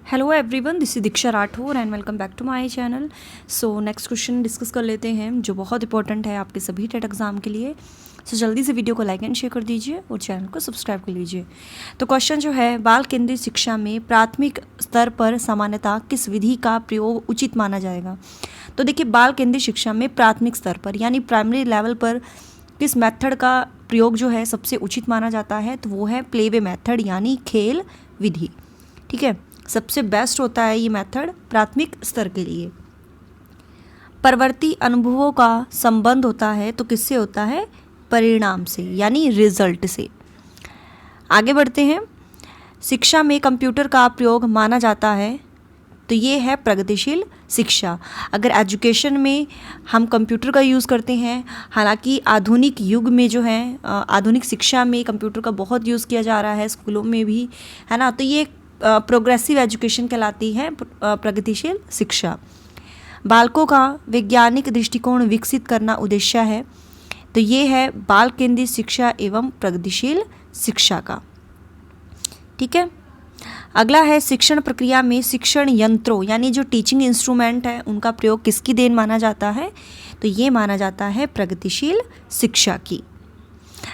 Hello everyone, this is Diksha Rathore and welcome back to my channel. So next question discuss कर लेते हैं जो बहुत इंपॉर्टेंट है आपके सभी टेट एग्जाम के लिए। सो जल्दी से वीडियो को लाइक एंड शेयर कर दीजिए और चैनल को सब्सक्राइब कर लीजिए। तो क्वेश्चन जो है, बाल केंद्रित शिक्षा में प्राथमिक स्तर पर सामान्यतः किस विधि का प्रयोग उचित माना जाएगा। तो देखिए, बाल केंद्रित शिक्षा में प्राथमिक स्तर पर यानी प्राइमरी लेवल पर किस मेथड का प्रयोग जो है सबसे उचित माना जाता है, तो वो है प्लेवे मेथड यानी खेल विधि। ठीक है, सबसे बेस्ट होता है ये मेथड प्राथमिक स्तर के लिए। परवर्ती अनुभवों का संबंध होता है तो किससे होता है, परिणाम से यानी रिजल्ट से। आगे बढ़ते हैं, शिक्षा में कंप्यूटर का प्रयोग माना जाता है तो ये है प्रगतिशील शिक्षा। अगर एजुकेशन में हम कंप्यूटर का यूज़ करते हैं, हालांकि आधुनिक युग में जो है आधुनिक शिक्षा में कंप्यूटर का बहुत यूज़ किया जा रहा है, स्कूलों में भी, है ना। तो ये प्रोग्रेसिव एजुकेशन कहलाती है प्रगतिशील शिक्षा। बालकों का वैज्ञानिक दृष्टिकोण विकसित करना उद्देश्य है तो ये है बाल केंद्रित शिक्षा एवं प्रगतिशील शिक्षा का। ठीक है, अगला है शिक्षण प्रक्रिया में शिक्षण यंत्रों यानी जो टीचिंग इंस्ट्रूमेंट है उनका प्रयोग किसकी देन माना जाता है, तो ये माना जाता है प्रगतिशील शिक्षा की।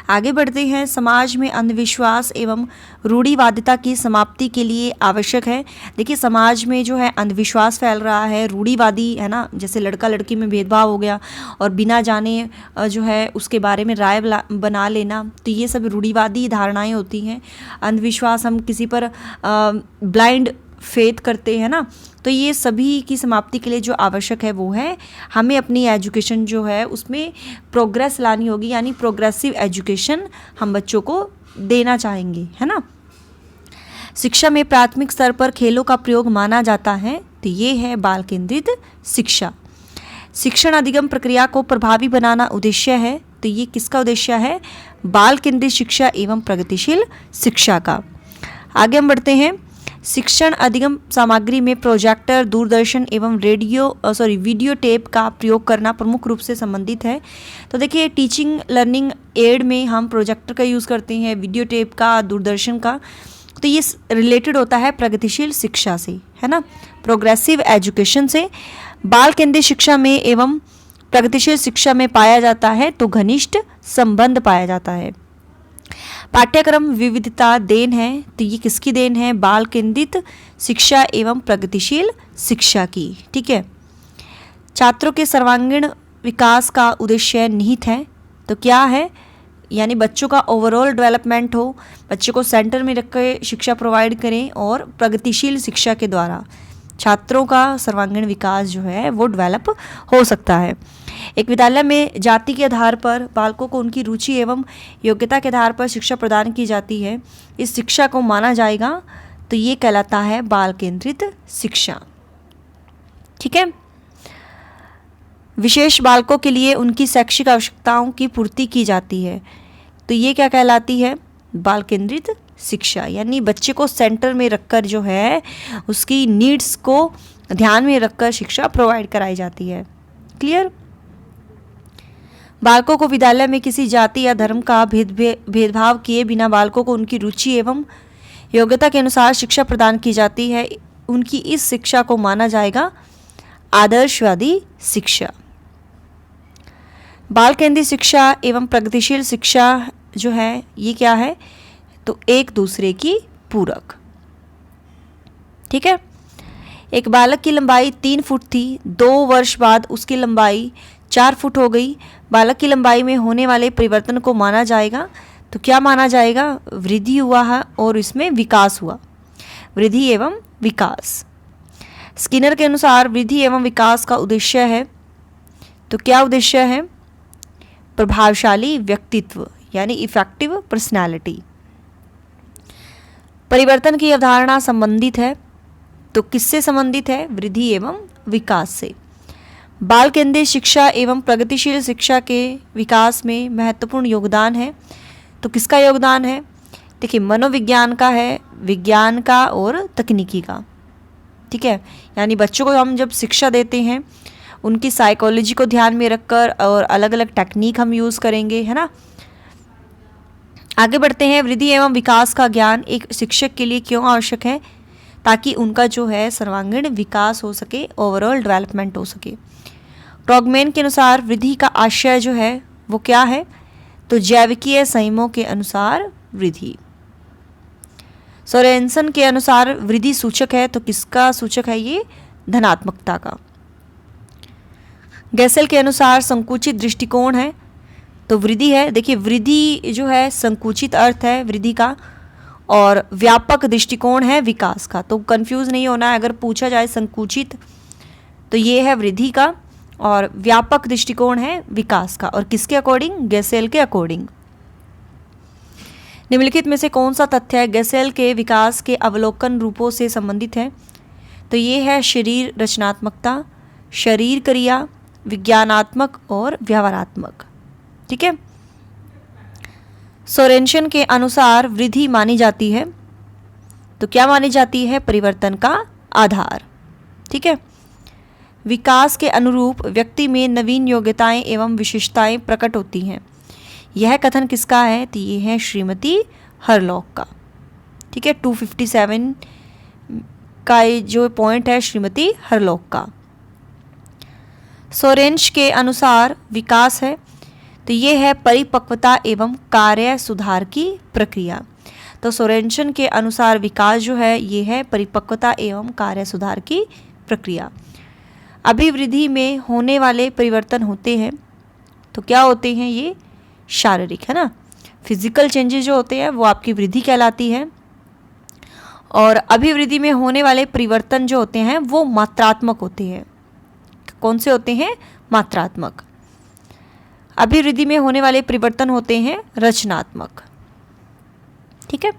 आगे बढ़ते हैं, समाज में अंधविश्वास एवं रूढ़िवादिता की समाप्ति के लिए आवश्यक है। देखिए, समाज में जो है अंधविश्वास फैल रहा है, रूढ़िवादी, है ना, जैसे लड़का लड़की में भेदभाव हो गया और बिना जाने जो है उसके बारे में राय बना लेना, तो ये सब रूढ़िवादी धारणाएं होती हैं। अंधविश्वास, हम किसी पर ब्लाइंड फेथ करते हैं ना, तो ये सभी की समाप्ति के लिए जो आवश्यक है वो है हमें अपनी एजुकेशन जो है उसमें प्रोग्रेस लानी होगी, यानी प्रोग्रेसिव एजुकेशन हम बच्चों को देना चाहेंगे, है ना। शिक्षा में प्राथमिक स्तर पर खेलों का प्रयोग माना जाता है तो ये है बाल केंद्रित शिक्षा। शिक्षण अधिगम प्रक्रिया को प्रभावी बनाना उद्देश्य है तो ये किसका उद्देश्य है, बाल केंद्रित शिक्षा एवं प्रगतिशील शिक्षा का। आगे हम बढ़ते हैं, शिक्षण अधिगम सामग्री में प्रोजेक्टर, दूरदर्शन एवं वीडियो टेप का प्रयोग करना प्रमुख रूप से संबंधित है। तो देखिए, टीचिंग लर्निंग एड में हम प्रोजेक्टर का यूज़ करते हैं, वीडियो टेप का, दूरदर्शन का, तो ये रिलेटेड होता है प्रगतिशील शिक्षा से, है ना, प्रोग्रेसिव एजुकेशन से। बाल केंद्रित शिक्षा में एवं प्रगतिशील शिक्षा में पाया जाता है तो घनिष्ठ संबंध पाया जाता है। पाठ्यक्रम विविधता देन है तो ये किसकी देन है, बाल केंद्रित शिक्षा एवं प्रगतिशील शिक्षा की। ठीक है, छात्रों के सर्वांगीण विकास का उद्देश्य निहित है तो क्या है, यानी बच्चों का ओवरऑल डेवलपमेंट हो, बच्चों को सेंटर में रखकर शिक्षा प्रोवाइड करें और प्रगतिशील शिक्षा के द्वारा छात्रों का सर्वांगीण विकास जो है वो डेवलप हो सकता है। एक विद्यालय में जाति के आधार पर बालकों को उनकी रुचि एवं योग्यता के आधार पर शिक्षा प्रदान की जाती है, इस शिक्षा को माना जाएगा तो ये कहलाता है बाल केंद्रित शिक्षा। ठीक है, विशेष बालकों के लिए उनकी शैक्षिक आवश्यकताओं की पूर्ति की जाती है तो ये क्या कहलाती है, बाल केंद्रित शिक्षा, यानी बच्चे को सेंटर में रखकर जो है उसकी नीड्स को ध्यान में रखकर शिक्षा प्रोवाइड कराई जाती है। क्लियर। बालकों को विद्यालय में किसी जाति या धर्म का भेदभाव किए बिना बालकों को उनकी रुचि एवं योग्यता के अनुसार शिक्षा प्रदान की जाती है, उनकी इस शिक्षा को माना जाएगा आदर्शवादी शिक्षा। बाल केंद्रित शिक्षा एवं प्रगतिशील शिक्षा जो है ये क्या है, तो एक दूसरे की पूरक। ठीक है, एक बालक की लंबाई 3 फुट थी, 2 वर्ष बाद उसकी लंबाई 4 फुट हो गई। बालक की लंबाई में होने वाले परिवर्तन को माना जाएगा तो क्या माना जाएगा, वृद्धि हुआ है और इसमें विकास हुआ, वृद्धि एवं विकास। स्किनर के अनुसार वृद्धि एवं विकास का उद्देश्य है तो क्या उद्देश्य है, प्रभावशाली व्यक्तित्व यानी इफेक्टिव पर्सनैलिटी। परिवर्तन की अवधारणा संबंधित है तो किससे संबंधित है, वृद्धि एवं विकास से। बाल केंद्रित शिक्षा एवं प्रगतिशील शिक्षा के विकास में महत्वपूर्ण योगदान है तो किसका योगदान है, देखिए मनोविज्ञान का है, विज्ञान का और तकनीकी का। ठीक है, यानी बच्चों को हम जब शिक्षा देते हैं उनकी साइकोलॉजी को ध्यान में रखकर और अलग अलग टेक्निक हम यूज़ करेंगे, है ना। आगे बढ़ते हैं, वृद्धि एवं विकास का ज्ञान एक शिक्षक के लिए क्यों आवश्यक है, ताकि उनका जो है सर्वांगीण विकास हो सके, ओवरऑल डेवलपमेंट हो सके। क्रोगमैन के अनुसार वृद्धि का आशय जो है वो क्या है? तो जैविकीय संयमों के अनुसार वृद्धि। सोरेनसन के अनुसार वृद्धि सूचक है, तो किसका सूचक है ये? धनात्मकता का। गैसेल के अनुसार संकुचित दृष्टिकोण है, तो वृद्धि है। देखिए वृद्धि जो है संकुचित अर्थ है वृद्धि का, और व्यापक दृष्टिकोण है विकास का। तो कंफ्यूज नहीं होना है, अगर पूछा जाए संकुचित तो ये है वृद्धि का, और व्यापक दृष्टिकोण है विकास का। और किसके अकॉर्डिंग? गैसेल के अकॉर्डिंग। निम्नलिखित में से कौन सा तथ्य गैसेल के विकास के अवलोकन रूपों से संबंधित है? तो ये है शरीर रचनात्मकता, शरीर क्रिया, विज्ञानात्मक और व्यवहारात्मक। ठीक है। सोरेनसन के अनुसार वृद्धि मानी जाती है, तो क्या मानी जाती है? परिवर्तन का आधार। ठीक है। विकास के अनुरूप व्यक्ति में नवीन योग्यताएं एवं विशेषताएं प्रकट होती हैं। यह कथन किसका है? तो ये है श्रीमती हरलॉक का। ठीक है। 257 का जो पॉइंट है श्रीमती हरलॉक का। सोरेंश के अनुसार विकास है, तो ये है परिपक्वता एवं कार्य सुधार की प्रक्रिया। तो सोरेनसन के अनुसार विकास जो है ये है परिपक्वता एवं कार्य सुधार की प्रक्रिया। अभिवृद्धि में होने वाले परिवर्तन होते हैं, तो क्या होते हैं? ये शारीरिक, है ना। फिजिकल चेंजेस जो होते हैं वो आपकी वृद्धि कहलाती है, और अभिवृद्धि में होने वाले परिवर्तन जो होते हैं वो मात्रात्मक होते हैं। कौन से होते हैं? मात्रात्मक। अभिवृद्धि में होने वाले परिवर्तन होते हैं रचनात्मक। ठीक है।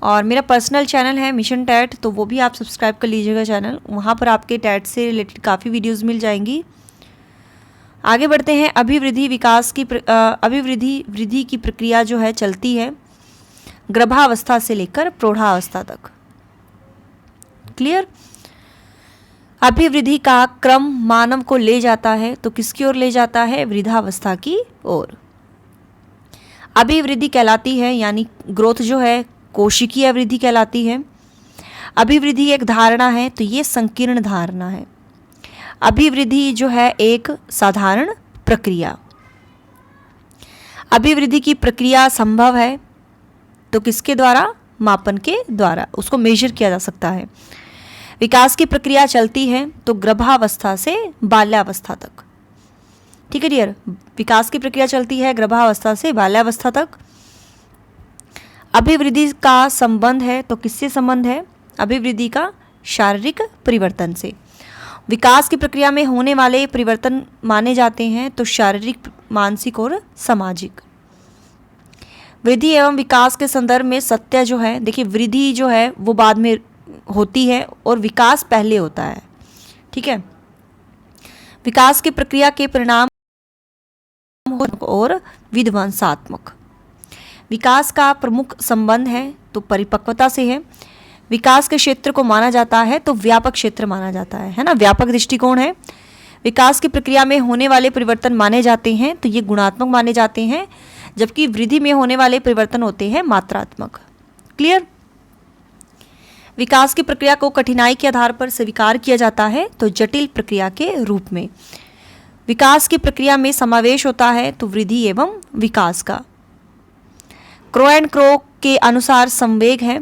और मेरा पर्सनल चैनल है मिशन टैट, तो वो भी आप सब्सक्राइब कर लीजिएगा चैनल, वहाँ पर आपके टैट से रिलेटेड काफ़ी वीडियोस मिल जाएंगी। आगे बढ़ते हैं। वृद्धि की प्रक्रिया जो है चलती है गर्भावस्था से लेकर प्रौढ़ावस्था तक। क्लियर। अभिवृद्धि का क्रम मानव को ले जाता है, तो किसकी ओर ले जाता है? वृद्धावस्था की ओर। अभिवृद्धि कहलाती है, यानी ग्रोथ जो है कोशिकीय वृद्धि कहलाती है। अभिवृद्धि एक धारणा है, तो ये संकीर्ण धारणा है। अभिवृद्धि जो है एक साधारण प्रक्रिया। अभिवृद्धि की प्रक्रिया संभव है, तो किसके द्वारा? मापन के द्वारा, उसको मेजर किया जा सकता है। विकास की प्रक्रिया चलती है, तो गर्भावस्था से बाल्यावस्था तक। ठीक है डियर। विकास की प्रक्रिया चलती है गर्भावस्था से बाल्यावस्था तक। अभिवृद्धि का संबंध है, तो किससे संबंध है? अभिवृद्धि का शारीरिक परिवर्तन से। विकास की प्रक्रिया में होने वाले परिवर्तन माने जाते हैं, तो शारीरिक, मानसिक और सामाजिक। वृद्धि एवं विकास के संदर्भ में सत्य जो है, देखिए वृद्धि जो है वो बाद में होती है और विकास पहले होता है। ठीक है। विकास की प्रक्रिया के परिणाम और विध्वंसात्मक। विकास का प्रमुख संबंध है, तो परिपक्वता से है। विकास के क्षेत्र को माना जाता है, तो व्यापक क्षेत्र माना जाता है ना। व्यापक दृष्टिकोण है। विकास की प्रक्रिया में होने वाले परिवर्तन माने जाते हैं, तो ये गुणात्मक माने जाते हैं, जबकि वृद्धि में होने वाले परिवर्तन होते हैं मात्रात्मक। क्लियर। विकास की प्रक्रिया को कठिनाई के आधार पर स्वीकार किया जाता है, तो जटिल प्रक्रिया के रूप में। विकास की प्रक्रिया में समावेश होता है, तो वृद्धि एवं विकास का। क्रो एंड क्रो के अनुसार संवेग है,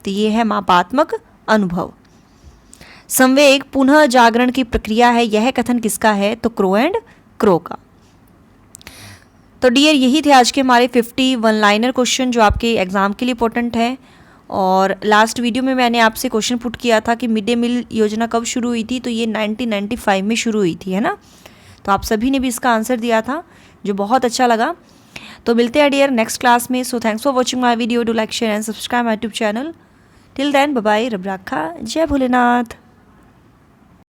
तो ये है मापात्मक अनुभव। संवेग पुनः जागरण की प्रक्रिया है, यह कथन किसका है? तो क्रो एंड क्रो का। तो डियर यही थे आज के हमारे 50 वन लाइनर क्वेश्चन जो आपके एग्जाम के लिए इंपॉर्टेंट है। और लास्ट वीडियो में मैंने आपसे क्वेश्चन पुट किया था कि मिड डे मील योजना कब शुरू हुई थी, तो ये 1995 में शुरू हुई थी, है ना। तो आप सभी ने भी इसका आंसर दिया था, जो बहुत अच्छा लगा। तो मिलते हैं डियर नेक्स्ट क्लास में। So thanks for watching my video. Do like, share and subscribe my YouTube channel. Till then bye bye. रब राखा। जय भोलेनाथ।